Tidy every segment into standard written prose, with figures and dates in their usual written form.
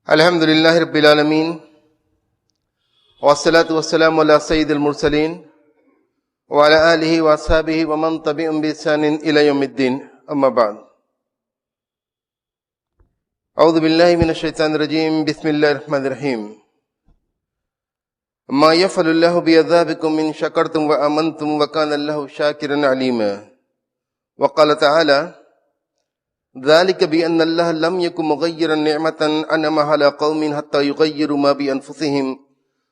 الحمد للہ رب العالمین والصلاة والسلام علی سید المرسلین وعلی آلہ واصحابہ ومن تبعهم بإحسان الی یوم الدین اما بعد اعوذ باللہ من الشیطان الرجیم بسم اللہ الرحمن الرحیم ما یفعل اللہ بعذابکم ان شکرتم وآمنتم وکان اللہ شاکرا علیما وقال تعالی ذلك بأن الله لم يكن مغيرا نعمة أنعمها على قوم حتى يغيروا ما بأنفسهم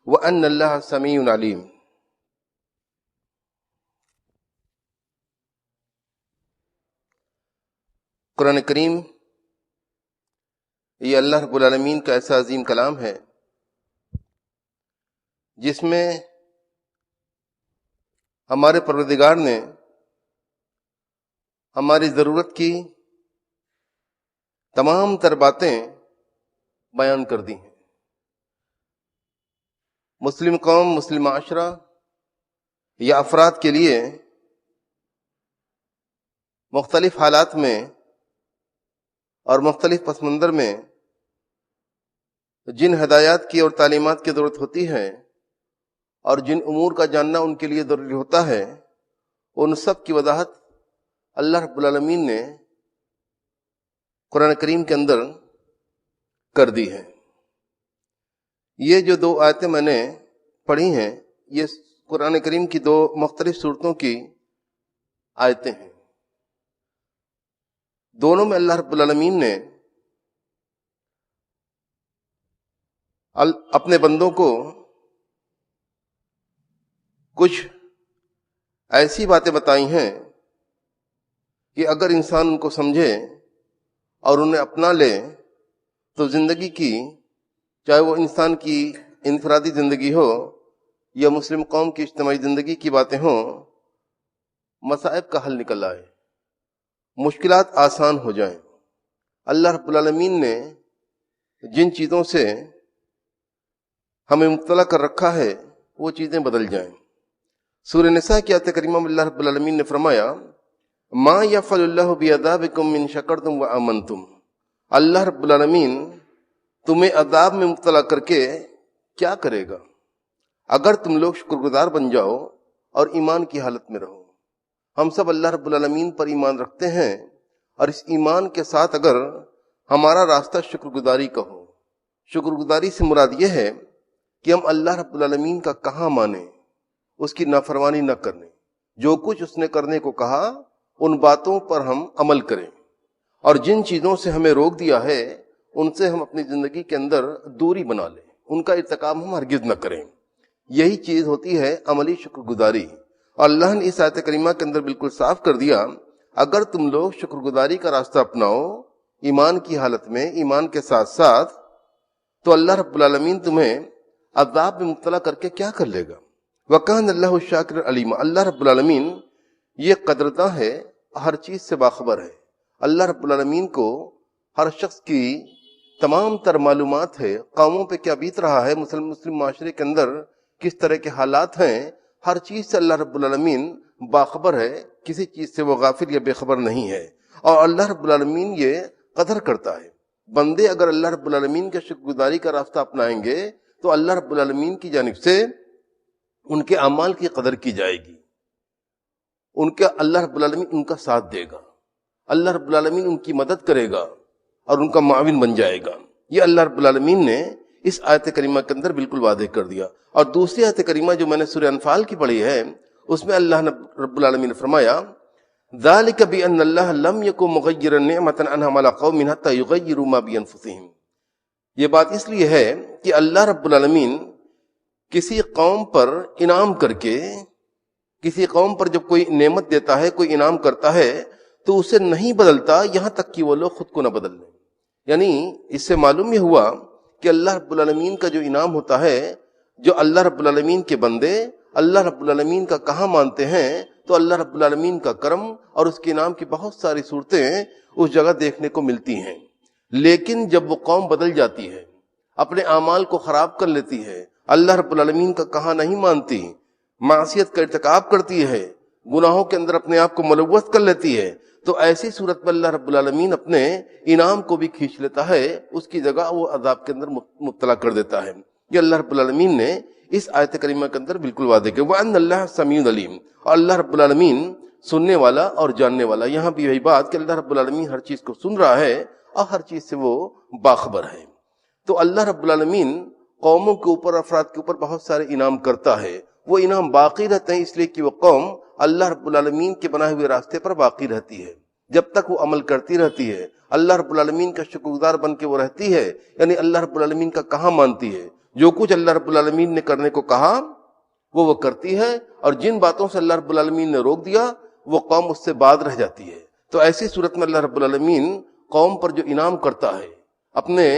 وأن الله سميع عليم۔ قرآن کریم یہ اللہ رب العالمین کا ایسا عظیم کلام ہے جس میں ہمارے پروردگار نے ہماری ضرورت کی تمام تر باتیں بیان کر دی ہیں۔ مسلم قوم، مسلم معاشرہ یا افراد کے لیے مختلف حالات میں اور مختلف پس منظر میں جن ہدایات کی اور تعلیمات کی ضرورت ہوتی ہے اور جن امور کا جاننا ان کے لیے ضروری ہوتا ہے، ان سب کی وضاحت اللہ رب العالمین نے قرآن کریم کے اندر کر دی ہے۔ یہ جو دو آیتیں میں نے پڑھی ہیں یہ قرآن کریم کی دو مختلف صورتوں کی آیتیں ہیں۔ دونوں میں اللہ رب العالمین نے اپنے بندوں کو کچھ ایسی باتیں بتائی ہیں کہ اگر انسان ان کو سمجھے اور انہیں اپنا لے تو زندگی کی، چاہے وہ انسان کی انفرادی زندگی ہو یا مسلم قوم کی اجتماعی زندگی کی باتیں ہوں، مصائب کا حل نکل آئے، مشکلات آسان ہو جائیں۔ اللہ رب العالمین نے جن چیزوں سے ہمیں مبتلا کر رکھا ہے وہ چیزیں بدل جائیں۔ سورہ نساء کی آیت کریمہ میں اللہ رب العالمین نے فرمایا ما یفعل اللہ بعذابکم ان شکرتم وآمنتم، اللہ رب العالمین تمہیں عذاب میں مبتلا کر کے کیا کرے گا اگر تم لوگ شکر گزار بن جاؤ اور ایمان کی حالت میں رہو۔ ہم سب اللہ رب العالمین پر ایمان رکھتے ہیں اور اس ایمان کے ساتھ اگر ہمارا راستہ شکر گزاری کا ہو، شکر گزاری سے مراد یہ ہے کہ ہم اللہ رب العالمین کا کہاں مانیں، اس کی نافرمانی نہ کریں، جو کچھ اس نے کرنے کو کہا ان باتوں پر ہم عمل کریں، اور جن چیزوں سے ہمیں روک دیا ہے ان سے ہم اپنی زندگی کے اندر دوری بنا لیں، ان کا ارتکاب ہم ہرگز نہ کریں۔ یہی چیز ہوتی ہے عملی شکر گزاری۔ اور اللہ نے اس آیت کریمہ کے اندر بالکل صاف کر دیا اگر تم لوگ شکر گزاری کا راستہ اپناؤ ایمان کی حالت میں، ایمان کے ساتھ ساتھ، تو اللہ رب العالمین تمہیں عذاب میں مبتلا کر کے کیا کر لے گا۔ وَكَانَ اللَّهُ شَاكِرًا عَلِيمًا، اللہ رب العالمین یہ قدرتا ہے، ہر چیز سے باخبر ہے۔ اللہ رب العالمین کو ہر شخص کی تمام تر معلومات ہے، قوموں پہ کیا بیت رہا ہے، مسلم معاشرے کے اندر کس طرح کے حالات ہیں، ہر چیز سے اللہ رب العالمین باخبر ہے، کسی چیز سے وہ غافل یا بے خبر نہیں ہے۔ اور اللہ رب العالمین یہ قدر کرتا ہے، بندے اگر اللہ رب العالمین کے شکر گزاری کا راستہ اپنائیں گے تو اللہ رب العالمین کی جانب سے ان کے اعمال کی قدر کی جائے گی، ان کا اللہ رب العالمین ان کا ساتھ دے گا، اللہ رب العالمین ان کی مدد کرے گا اور ان کا معاون بن جائے گا۔ یہ اللہ رب العالمین نے اس آیت کریمہ کے اندر بالکل واضح کر دیا۔ اور دوسری آیت کریمہ جو میں نے سورہ انفال کی پڑھی ہے اس میں اللہ رب العالمین نے فرمایا ذَلِكَ بِأَنَّ اللَّهَ لَمْ يَكُن مُغَيِّرًا نِعْمَةً أَنْعَمَهَا عَلَىٰ قَوْمٍ حَتَّىٰ يُغَيِّرُوا مَا بِأَنفُسِهِمْ۔ یہ بات اس لیے ہے کہ اللہ رب العالمین کسی قوم پر انعام کر کے، کسی قوم پر جب کوئی نعمت دیتا ہے، کوئی انعام کرتا ہے تو اسے نہیں بدلتا یہاں تک کہ وہ لوگ خود کو نہ بدل لیں۔ یعنی اس سے معلوم یہ ہوا کہ اللہ رب العالمین کا جو انعام ہوتا ہے، جو اللہ رب العالمین کے بندے اللہ رب العالمین کا کہاں مانتے ہیں تو اللہ رب العالمین کا کرم اور اس کے انعام کی بہت ساری صورتیں اس جگہ دیکھنے کو ملتی ہیں۔ لیکن جب وہ قوم بدل جاتی ہے، اپنے اعمال کو خراب کر لیتی ہے، اللہ رب العالمین کا کہاں نہیں مانتی، معصیت کا ارتکاب کرتی ہے، گناہوں کے اندر اپنے آپ کو ملوث کر لیتی ہے، تو ایسی صورت میں اللہ رب العالمین اپنے انعام کو بھی کھینچ لیتا ہے، اس کی جگہ وہ عذاب کے اندر مبتلا کر دیتا ہے۔ یہ اللہ رب العالمین نے اس آیت کریمہ کے اندر بالکل واضح کیا، وَأَنَّ اللَّهَ سَمِيعٌ عَلِيمٌ، اور اللہ رب العالمین سننے والا اور جاننے والا۔ یہاں بھی یہی بات کہ اللہ رب العالمین ہر چیز کو سن رہا ہے اور ہر چیز سے وہ باخبر ہے۔ تو اللہ رب العالمین قوموں کے اوپر، افراد کے اوپر بہت سارے انعام کرتا ہے، وہ انعام باقی رہتے ہیں اس لیے کہ وہ قوم اللہ رب العالمین کے بنائے ہوئے راستے پر باقی رہتی ہے۔ جب تک وہ عمل کرتی رہتی ہے، اللہ رب العالمین کا شکر گزار بن کے وہ رہتی ہے، یعنی اللہ رب العالمین کا کہا مانتی ہے، جو کچھ اللہ رب العالمین نے کرنے کو کہا وہ کرتی ہے، اور جن باتوں سے اللہ رب العالمین نے روک دیا وہ قوم اس سے بعد رہ جاتی ہے۔ تو ایسی صورت میں اللہ رب العالمین قوم پر جو انعام کرتا ہے، اپنے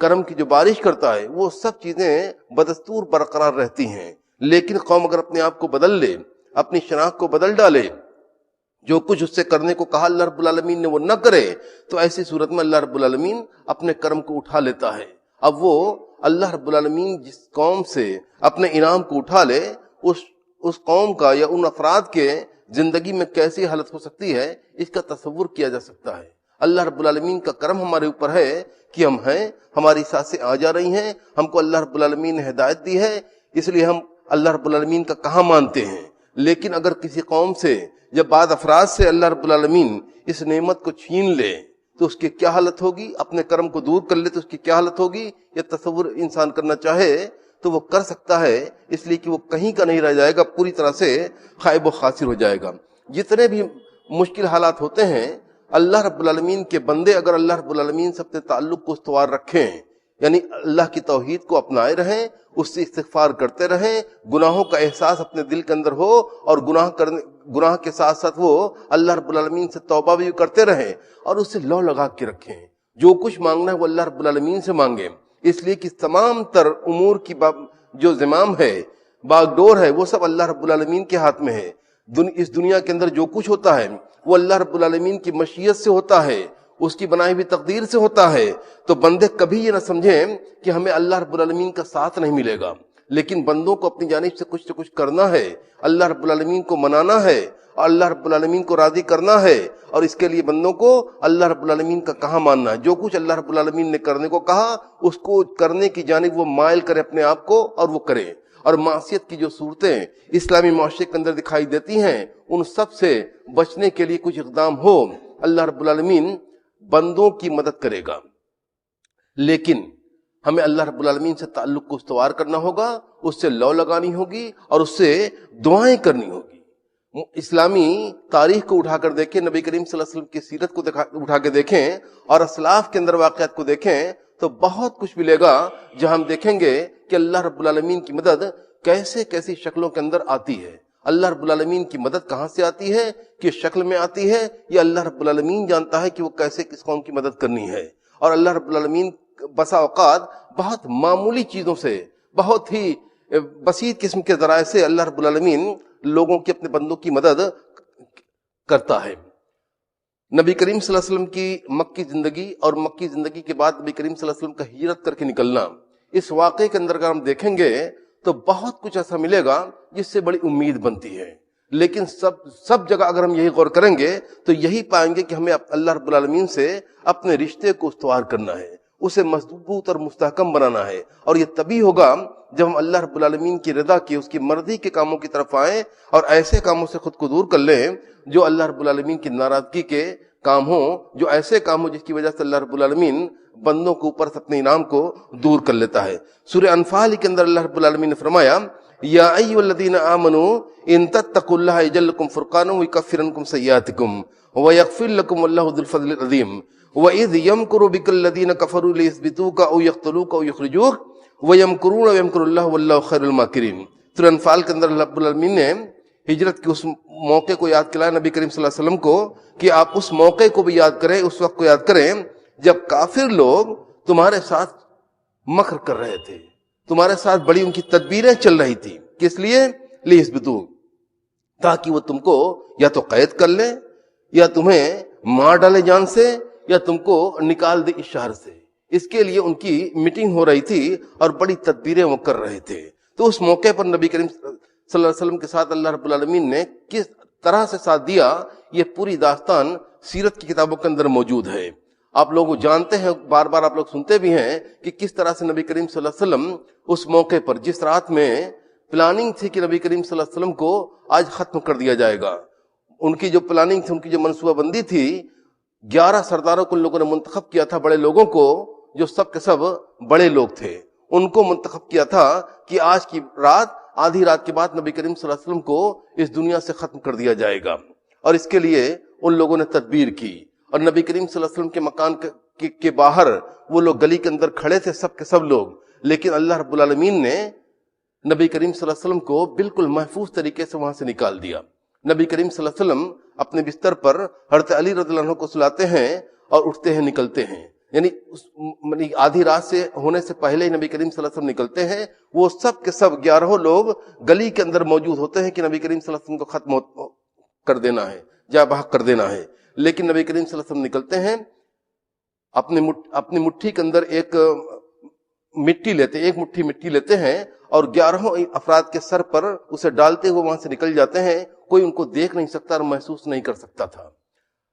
کرم کی جو بارش کرتا ہے، وہ سب چیزیں بدستور برقرار رہتی ہیں۔ لیکن قوم اگر اپنے آپ کو بدل لے، اپنی شناخت کو بدل ڈالے، جو کچھ اس سے کرنے کو کہا اللہ رب العالمین نے وہ نہ کرے، تو ایسی صورت میں اللہ رب العالمین اپنے کرم کو اٹھا لیتا ہے۔ اب وہ اللہ رب العالمین جس قوم سے اپنے انعام کو اٹھا لے، اس قوم کا یا ان افراد کے زندگی میں کیسی حالت ہو سکتی ہے، اس کا تصور کیا جا سکتا ہے۔ اللہ رب العالمین کا کرم ہمارے اوپر ہے کہ ہم ہیں، ہماری سانسیں آ جا رہی ہیں، ہم کو اللہ رب العالمین نے ہدایت دی ہے، اس لیے ہم اللہ رب العالمین کا کہا مانتے ہیں۔ لیکن اگر کسی قوم سے یا بعض افراد سے اللہ رب العالمین اس نعمت کو چھین لے تو اس کی کیا حالت ہوگی، اپنے کرم کو دور کر لے تو اس کی کیا حالت ہوگی، یہ تصور انسان کرنا چاہے تو وہ کر سکتا ہے، اس لیے کہ وہ کہیں کا نہیں رہ جائے گا، پوری طرح سے خائب و خاسر ہو جائے گا۔ جتنے بھی مشکل حالات ہوتے ہیں، اللہ رب العالمین کے بندے اگر اللہ رب العالمین سے اپنے تعلق کو استوار رکھیں، یعنی اللہ کی توحید کو اپنائے رہیں، اس سے استغفار کرتے رہیں، گناہوں کا احساس اپنے دل کے اندر ہو، اور گناہ کے ساتھ ساتھ وہ اللہ رب العالمین سے توبہ بھی کرتے رہیں، اور اس سے لو لگا کے رکھیں، جو کچھ مانگنا ہے وہ اللہ رب العالمین سے مانگیں، اس لیے کہ تمام تر امور کی جو زمام ہے، باغ ڈور ہے، وہ سب اللہ رب العالمین کے ہاتھ میں ہے۔ اس دنیا کے اندر جو کچھ ہوتا ہے وہ اللہ رب العالمین کی مشیت سے ہوتا ہے، اس کی بنائی ہوئی تقدیر سے ہوتا ہے۔ تو بندے کبھی یہ نہ سمجھیں کہ ہمیں اللہ رب العالمین کا ساتھ نہیں ملے گا، لیکن بندوں کو اپنی جانب سے کچھ نہ کچھ کرنا ہے، اللہ رب العالمین کو منانا ہے، اور اللہ رب العالمین کو راضی کرنا ہے، اور اس کے لیے بندوں کو اللہ رب العالمین کا کہا ماننا ہے۔ جو کچھ اللہ رب العالمین نے کرنے کو کہا اس کو کرنے کی جانب وہ مائل کرے اپنے آپ کو، اور وہ کرے۔ اور معصیت کی جو صورتیں اسلامی معاشرے کے اندر دکھائی دیتی ہیں، ان سب سے بچنے کے لیے کچھ اقدام ہو، اللہ رب العالمین بندوں کی مدد کرے گا، لیکن ہمیں اللہ رب العالمین سے تعلق کو استوار کرنا ہوگا، اس سے لو لگانی ہوگی، اور اس سے دعائیں کرنی ہوگی۔ اسلامی تاریخ کو اٹھا کر دیکھیں، نبی کریم صلی اللہ علیہ وسلم کی سیرت کو اٹھا کے دیکھیں، اور اسلاف کے اندر واقعات کو دیکھیں، تو بہت کچھ ملے گا جہاں ہم دیکھیں گے کہ اللہ رب العالمین کی مدد کیسے کیسی شکلوں کے اندر آتی ہے۔ اللہ رب العالمین کی مدد کہاں سے آتی ہے، کس شکل میں آتی ہے، یہ اللہ رب العالمین جانتا ہے کہ وہ کیسے کس قوم کی مدد کرنی ہے۔ اور اللہ رب العالمین بسا اوقات بہت معمولی چیزوں سے، بہت ہی بسیط قسم کے ذرائع سے اللہ رب العالمین لوگوں کی، اپنے بندوں کی مدد کرتا ہے۔ نبی کریم صلی اللہ علیہ وسلم کی مکی زندگی اور مکی زندگی کے بعد نبی کریم صلی اللہ علیہ وسلم کا ہجرت کر کے نکلنا، اس واقعے کے اندر اگر ہم دیکھیں گے تو بہت کچھ ایسا ملے گا جس سے بڑی امید بنتی ہے، لیکن سب جگہ اگر ہم یہی غور کریں گے تو یہی پائیں گے کہ ہمیں اللہ رب العالمین سے اپنے رشتے کو استوار کرنا ہے، اسے مضبوط اور مستحکم بنانا ہے، اور یہ تبھی ہوگا جب ہم اللہ رب العالمین کی رضا کی، اس کی مرضی کے کاموں کی طرف آئیں، اور ایسے کاموں سے خود کو دور کر لیں جو اللہ رب العالمین کی ناراضگی کے کام ہوں، جو ایسے کام ہوں جس کی وجہ سے اللہ رب العالمین بندوں کے اوپر سے اپنے انعام کو دور کر لیتا ہے۔ سورہ انفال کے اندر اللہ رب العالمین نے فرمایا، یا ایھا الذین آمنوا ان تتقوا اللہ یجعل لکم فرقانا ویکفر عنکم سیئاتکم ویغفر لکم واللہ ذو الفضل العظیم وَإِذْ يَمْكُرُ بِكَ الَّذِينَ كَفَرُوا لِيُثْبِتُوكَ أَوْ يَقْتُلُوكَ أَوْ يُخْرِجُوكَ وَيَمْكُرُونَ وَيَمْكُرُ اللَّهُ وَاللَّهُ خَيْرُ الْمَاكِرِينَ۔ سورہ انفال کے اندر رب العالمین نے ہجرت کے اس موقع کو یاد کرایا نبی کریم صلی اللہ علیہ وسلم کو کہ آپ اس موقع کو بھی یاد کریں، اس وقت کو یاد کریں جب کافر لوگ تمہارے ساتھ مکر کر رہے تھے، تمہارے ساتھ بڑی ان کی تدبیریں چل رہی تھی، کس لیے؟ لِيُثْبِتُوكَ، تاکہ وہ تم کو یا تو قید کر لیں، یا تمہیں مار ڈالے جان سے، یا تم کو نکال دے اس شہر سے۔ اس کے لیے ان کی میٹنگ ہو رہی تھی اور بڑی تدبیریں وہ کر رہے تھے۔ تو اس موقع پر نبی کریم صلی اللہ علیہ وسلم کے ساتھ اللہ رب العالمین نے کس طرح سے ساتھ دیا، یہ پوری داستان سیرت کی کتابوں کے اندر موجود ہے۔ آپ لوگ جانتے ہیں، بار بار آپ لوگ سنتے بھی ہیں کہ کس طرح سے نبی کریم صلی اللہ علیہ وسلم اس موقع پر، جس رات میں پلاننگ تھی کہ نبی کریم صلی اللہ علیہ وسلم کو آج ختم کر دیا جائے گا، ان کی جو پلاننگ تھی، ان کی جو منصوبہ بندی تھی، 11 سرداروں کو ان لوگوں نے منتخب کیا تھا، بڑے لوگوں کو، جو سب کے سب بڑے لوگ تھے، ان کو منتخب کیا تھا کہ آج کی رات، آدھی رات کے بعد نبی کریم صلی اللہ علیہ وسلم کو اس دنیا سے ختم کر دیا جائے گا۔ اور اس کے لیے ان لوگوں نے تدبیر کی، اور نبی کریم صلی اللہ علیہ وسلم کے مکان کے باہر وہ لوگ گلی کے اندر کھڑے تھے، سب کے سب لوگ، لیکن اللہ رب العالمین نے نبی کریم صلی اللہ علیہ وسلم کو بالکل محفوظ طریقے سے وہاں سے نکال دیا۔ نبی کریم صلی اللہ علیہ وسلم اپنے بستر پر حضرت علی رضی اللہ عنہ کو سلاتے ہیں اور اٹھتے ہیں، نکلتے ہیں، یعنی آدھی رات سے ہونے سے پہلے ہی نبی کریم صلی اللہ علیہ وسلم نکلتے ہیں۔ وہ سب کے سب 11 لوگ گلی کے اندر موجود ہوتے ہیں کہ نبی کریم صلی اللہ علیہ وسلم کو ختم کر دینا ہے، جا بحق کر دینا ہے، لیکن نبی کریم صلی اللہ علیہ وسلم نکلتے ہیں، اپنی مٹھی کے اندر ایک مٹھی مٹی لیتے ہیں اور 11 افراد کے سر پر اسے ڈالتے ہوئے وہاں سے نکل جاتے ہیں۔ کوئی ان کو دیکھ نہیں سکتا اور محسوس نہیں کر سکتا تھا۔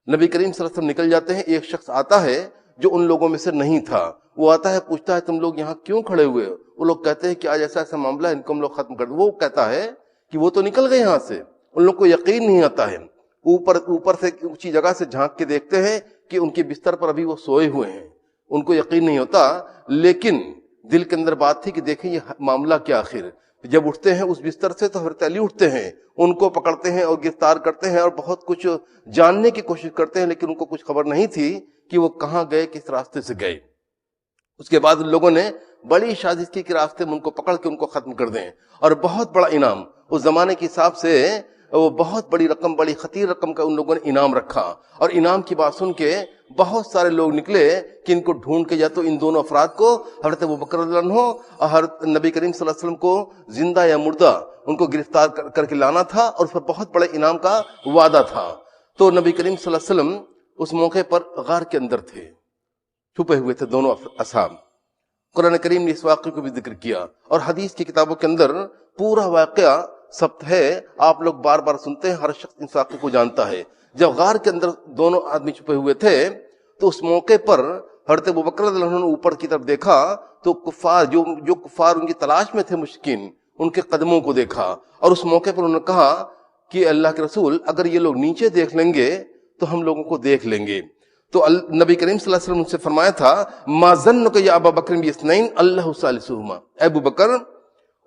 نبی کریم صلی اللہ علیہ وسلم نکل جاتے ہیں، ایک شخص آتا ہے جو ان لوگوں میں سے نہیں تھا، وہ آتا ہے، پوچھتا ہے تم لوگ یہاں کیوں کھڑے ہوئے؟ وہ لوگ کہتے ہیں کہ آج ایسا ایسا معاملہ ہے، ان کو ہم لوگ ختم کر دیں۔ وہ کہتا ہے کہ وہ تو نکل گئے یہاں سے، ان لوگ کو یقین نہیں آتا ہے، اوپر سے اونچی جگہ سے جھانک کے دیکھتے ہیں کہ ان کے بستر پر ابھی وہ سوئے ہوئے ہیں، ان کو یقین نہیں ہوتا، لیکن دل کے اندر بات تھی کہ دیکھیں یہ معاملہ کیا آخر۔ جب اٹھتے ہیں اس بستر سے تو حضرت علی اٹھتے ہیں، ان کو پکڑتے ہیں اور گرفتار کرتے ہیں اور بہت کچھ جاننے کی کوشش کرتے ہیں، لیکن ان کو کچھ خبر نہیں تھی کہ وہ کہاں گئے، کس راستے سے گئے۔ اس کے بعد ان لوگوں نے بڑی سازش کی کہ راستے میں ان کو پکڑ کے ان کو ختم کر دیں، اور بہت بڑا انعام اس زمانے کے حساب سے، وہ بہت بڑی رقم، بڑی خطیر رقم کا ان لوگوں نے انعام رکھا۔ اور انعام کی بات سن کے بہت سارے لوگ نکلے کہ ان کو ڈھونڈ کے، یا تو ان دونوں افراد کو، حضرت ابوبکر رضی اللہ عنہ اور حضرت نبی کریم صلی اللہ علیہ وسلم کو، زندہ یا مردہ، ان کو گرفتار کر کے لانا تھا، اور اس پر بہت بڑے انعام کا وعدہ تھا۔ تو نبی کریم صلی اللہ علیہ وسلم اس موقع پر غار کے اندر تھے، چھپے ہوئے تھے دونوں اصحاب۔ قرآن کریم نے اس واقعے کو بھی ذکر کیا، اور حدیث کی کتابوں کے اندر پورا واقعہ ثبت ہے، آپ لوگ بار بار سنتے ہیں، ہر شخص اس واقعے کو جانتا ہے۔ جب غار کے اندر دونوں آدمی چھپے ہوئے تھے تو اس موقع پر حضرت ابوبکر رضی اللہ عنہ نے اوپر کی طرف دیکھا تو کفار، جو کفار ان کی تلاش میں تھے، مشرکین، ان کے قدموں کو دیکھا، اور اس موقع پر انہوں نے کہا کہ اللہ کے رسول، اگر یہ لوگ نیچے دیکھ لیں گے تو ہم لوگوں کو دیکھ لیں گے۔ تو نبی کریم صلی اللہ علیہ وسلم ان سے فرمایا تھا، ما ظنک یا ابا بکر باثنین اللہ ثالثہما، اے ابو بکر،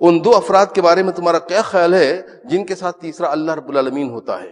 ان 2 افراد کے بارے میں تمہارا کیا خیال ہے جن کے ساتھ تیسرا اللہ رب العالمین ہوتا ہے؟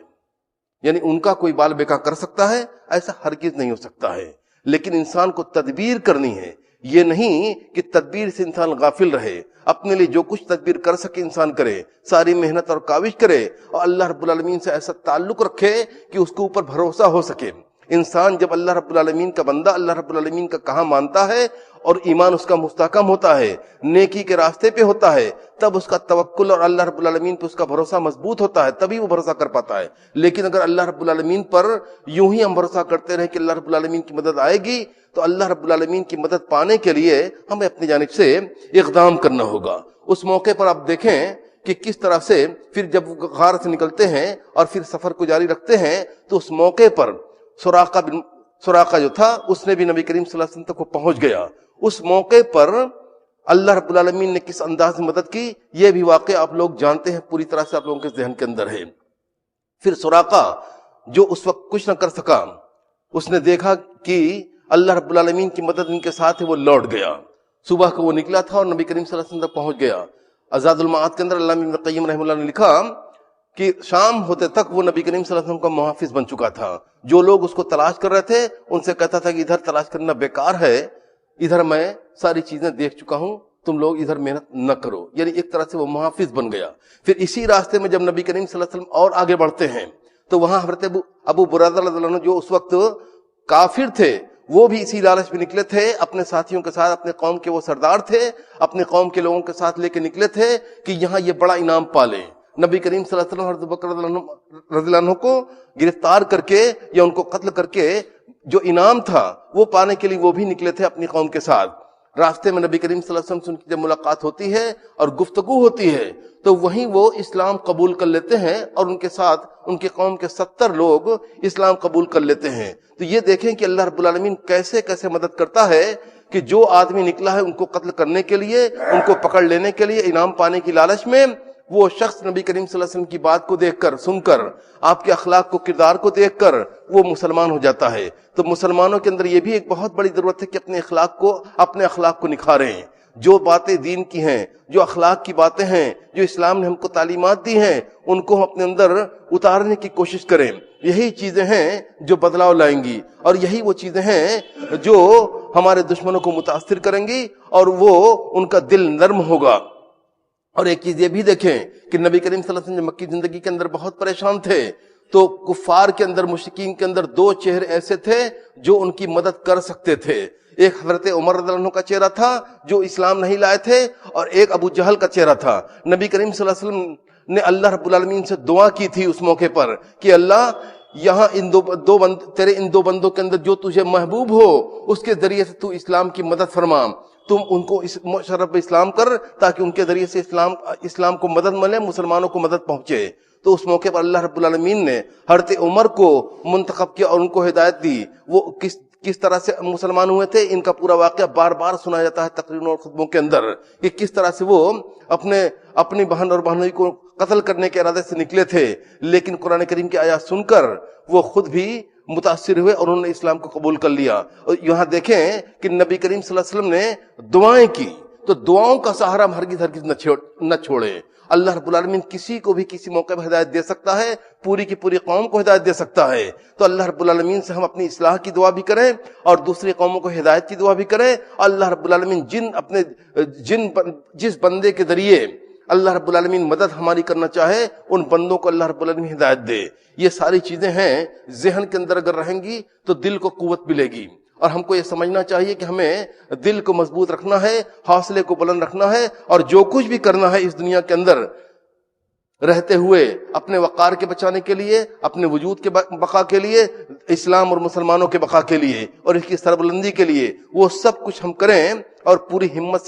یعنی ان کا کوئی بال بیکا کر سکتا ہے؟ ایسا ہرگز نہیں ہو سکتا ہے۔ لیکن انسان کو تدبیر کرنی ہے، یہ نہیں کہ تدبیر سے انسان غافل رہے، اپنے لیے جو کچھ تدبیر کر سکے انسان کرے، ساری محنت اور کاوش کرے، اور اللہ رب العالمین سے ایسا تعلق رکھے کہ اس کے اوپر بھروسہ ہو سکے۔ انسان جب اللہ رب العالمین کا بندہ، اللہ رب العالمین کا کہا مانتا ہے اور ایمان اس کا مستحکم ہوتا ہے، نیکی کے راستے پہ ہوتا ہے، تب اس کا توکل اور اللہ رب العالمین پہ اس کا بھروسہ مضبوط ہوتا ہے، تبھی وہ بھروسہ کر پاتا ہے۔ لیکن اگر اللہ رب العالمین پر یوں ہی ہم بھروسہ کرتے رہے کہ اللہ رب العالمین کی مدد آئے گی، تو اللہ رب العالمین کی مدد پانے کے لیے ہمیں اپنی جانب سے اقدام کرنا ہوگا۔ اس موقع پر آپ دیکھیں کہ کس طرح سے پھر جب غار سے نکلتے ہیں اور پھر سفر کو جاری رکھتے ہیں، تو اس موقع پر سراقہ جو تھا، اس نے بھی نبی کریم صلی اللہ علیہ وسلم تک کو پہنچ گیا۔ اس موقع پر اللہ رب العالمین نے کس انداز میں مدد کی، یہ بھی واقعہ آپ لوگ جانتے ہیں، پوری طرح سے آپ لوگوں کے ذہن کے اندر ہے۔ پھر سراقہ جو اس وقت کچھ نہ کر سکا، اس نے دیکھا کہ اللہ رب العالمین کی مدد ان کے ساتھ ہے، وہ لوٹ گیا۔ صبح کو وہ نکلا تھا اور نبی کریم صلی اللہ علیہ وسلم تک پہنچ گیا۔ زاد المعاد کے اندر علامہ ابن قیم رحمہ اللہ نے لکھا کہ شام ہوتے تک وہ نبی کریم صلی اللہ علیہ وسلم کا محافظ بن چکا تھا۔ جو لوگ اس کو تلاش کر رہے تھے ان سے کہتا تھا کہ ادھر تلاش کرنا بیکار ہے، ادھر میں ساری چیزیں دیکھ چکا ہوں، تم لوگ ادھر محنت نہ کرو۔ یعنی ایک طرح سے وہ محافظ بن گیا۔ پھر اسی راستے میں جب نبی کریم صلی اللہ علیہ وسلم اور آگے بڑھتے ہیں تو وہاں حضرت ابو برادہ رضی اللہ عنہ جو اس وقت کافر تھے، وہ بھی اسی لالچ میں نکلے تھے، اپنے ساتھیوں کے ساتھ، اپنے قوم کے وہ سردار تھے، اپنے قوم کے لوگوں کے ساتھ لے کے نکلے تھے کہ یہاں یہ بڑا انعام پالیں۔ نبی کریم صلی اللہ علیہ وسلم حضرت ابوبکر رضی اللہ عنہ کو گرفتار کر کے یا ان کو قتل کر کے جو انعام تھا وہ پانے کے لیے وہ بھی نکلے تھے اپنی قوم کے ساتھ۔ راستے میں نبی کریم صلی اللہ علیہ وسلم سے جب ملاقات ہوتی ہے اور گفتگو ہوتی ہے تو وہیں وہ اسلام قبول کر لیتے ہیں اور ان کے ساتھ ان کی قوم کے 70 لوگ اسلام قبول کر لیتے ہیں. تو یہ دیکھیں کہ اللہ رب العالمین کیسے کیسے مدد کرتا ہے کہ جو آدمی نکلا ہے ان کو قتل کرنے کے لیے، ان کو پکڑ لینے کے لیے، انعام پانے کی لالچ میں، وہ شخص نبی کریم صلی اللہ علیہ وسلم کی بات کو دیکھ کر، سن کر، آپ کے اخلاق کو، کردار کو دیکھ کر وہ مسلمان ہو جاتا ہے. تو مسلمانوں کے اندر یہ بھی ایک بہت بڑی ضرورت ہے کہ اپنے اخلاق کو نکھاریں. جو باتیں دین کی ہیں، جو اخلاق کی باتیں ہیں، جو اسلام نے ہم کو تعلیمات دی ہیں، ان کو ہم اپنے اندر اتارنے کی کوشش کریں. یہی چیزیں ہیں جو بدلاؤ لائیں گی، اور یہی وہ چیزیں ہیں جو ہمارے دشمنوں کو متاثر کریں گی اور وہ ان کا دل نرم ہوگا. اور ایک چیز یہ بھی دیکھیں کہ نبی کریم صلی اللہ علیہ وسلم جو مکی زندگی کے اندر بہت پریشان تھے تو کفار کے اندر، مشرکین کے اندر 2 چہرے ایسے تھے جو ان کی مدد کر سکتے تھے. ایک حضرت عمر رضی اللہ عنہ کا چہرہ تھا جو اسلام نہیں لائے تھے، اور ایک ابو جہل کا چہرہ تھا. نبی کریم صلی اللہ علیہ وسلم نے اللہ رب العالمین سے دعا کی تھی اس موقع پر کہ اللہ یہاں تیرے ان 2 بندوں کے اندر جو تجھے محبوب ہو اس کے ذریعے سے تو اسلام کی مدد فرما، تم ان کو اس مشرف اسلام کر تاکہ ان کے ذریعے سے اسلام کو مدد ملے، مسلمانوں کو مدد پہنچے. تو اس موقع پر اللہ رب العالمین نے حضرت عمر کو منتخب کیا اور ان کو ہدایت دی. وہ کس طرح سے مسلمان ہوئے تھے، ان کا پورا واقعہ بار بار سنا جاتا ہے تقریروں اور خطبوں کے اندر، کہ کس طرح سے وہ اپنی بہن اور بہنوئی کو قتل کرنے کے ارادے سے نکلے تھے، لیکن قرآن کریم کی آیات سن کر وہ خود بھی متاثر ہوئے اور انہوں نے اسلام کو قبول کر لیا. اور یہاں دیکھیں کہ نبی کریم صلی اللہ علیہ وسلم نے دعائیں کی، تو دعاؤں کا سہارا ہم ہرگز نہ چھوڑیں. اللہ رب العالمین کسی کو بھی کسی موقع پر ہدایت دے سکتا ہے، پوری کی پوری قوم کو ہدایت دے سکتا ہے. تو اللہ رب العالمین سے ہم اپنی اصلاح کی دعا بھی کریں اور دوسری قوموں کو ہدایت کی دعا بھی کریں. اللہ رب العالمین جس بندے کے ذریعے اللہ رب العالمین مدد ہماری کرنا چاہے ان بندوں کو اللہ رب العالمین ہدایت دے. یہ ساری چیزیں ہیں ذہن کے اندر اگر رہیں گی تو دل کو قوت ملے گی. اور ہم کو یہ سمجھنا چاہیے کہ ہمیں دل کو مضبوط رکھنا ہے، حوصلے کو بلند رکھنا ہے، اور جو کچھ بھی کرنا ہے اس دنیا کے اندر رہتے ہوئے اپنے وقار کے بچانے کے لیے، اپنے وجود کے بقا کے لیے، اسلام اور مسلمانوں کے بقا کے لیے اور اس کی سربلندی کے لیے، وہ سب کچھ ہم کریں اور پوری ہمت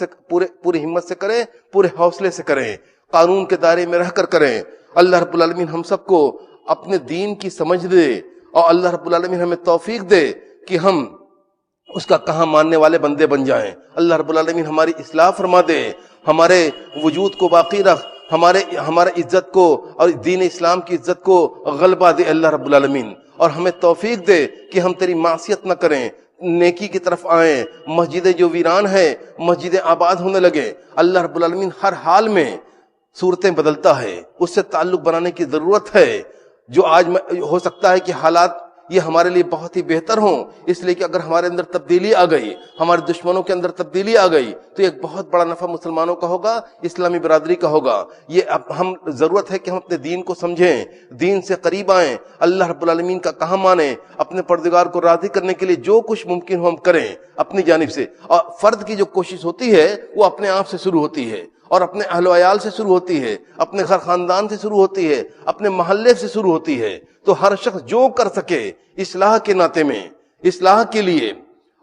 سے کریں، پورے حوصلے سے کریں، قانون کے دائرے میں رہ کر کریں. اللہ رب العالمین ہم سب کو اپنے دین کی سمجھ دے اور اللہ رب العالمین ہمیں توفیق دے کہ ہم اس کا کہاں ماننے والے بندے بن جائیں. اللہ رب العالمین ہماری اصلاح فرما دے، ہمارے وجود کو باقی رکھ، ہمارے عزت کو اور دین اسلام کی عزت کو غلبہ دے اللہ رب العالمین، اور ہمیں توفیق دے کہ ہم تیری معصیت نہ کریں، نیکی کی طرف آئیں، مسجدیں جو ویران ہیں مسجدیں آباد ہونے لگے. اللہ رب العالمین ہر حال میں صورتیں بدلتا ہے، اس سے تعلق بنانے کی ضرورت ہے. جو آج ہو سکتا ہے کہ حالات یہ ہمارے لیے بہت ہی بہتر ہوں، اس لیے کہ اگر ہمارے اندر تبدیلی آ گئی، ہمارے دشمنوں کے اندر تبدیلی آ گئی تو ایک بہت بڑا نفع مسلمانوں کا ہوگا، اسلامی برادری کا ہوگا. یہ ہم ضرورت ہے کہ ہم اپنے دین کو سمجھیں، دین سے قریب آئیں، اللہ رب العالمین کا کہاں مانیں، اپنے پروردگار کو راضی کرنے کے لیے جو کچھ ممکن ہو ہم کریں اپنی جانب سے. اور فرد کی جو کوشش ہوتی ہے وہ اپنے آپ سے شروع ہوتی ہے اور اپنے اہل و عیال سے شروع ہوتی ہے، اپنے گھر خاندان سے شروع ہوتی ہے، اپنے محلے سے شروع ہوتی ہے. تو ہر شخص جو کر سکے اصلاح کے ناطے میں، اصلاح کے لیے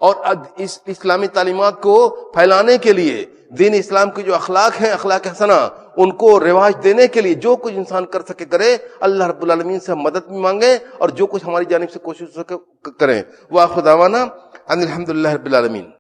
اور اس اسلامی تعلیمات کو پھیلانے کے لیے، دین اسلام کے جو اخلاق ہیں، اخلاق حسنہ، ان کو رواج دینے کے لیے جو کچھ انسان کر سکے کرے. اللہ رب العالمین سے ہم مدد بھی مانگیں اور جو کچھ ہماری جانب سے کوشش کریں. وآخر دعوانا ان الحمدللہ رب العالمین.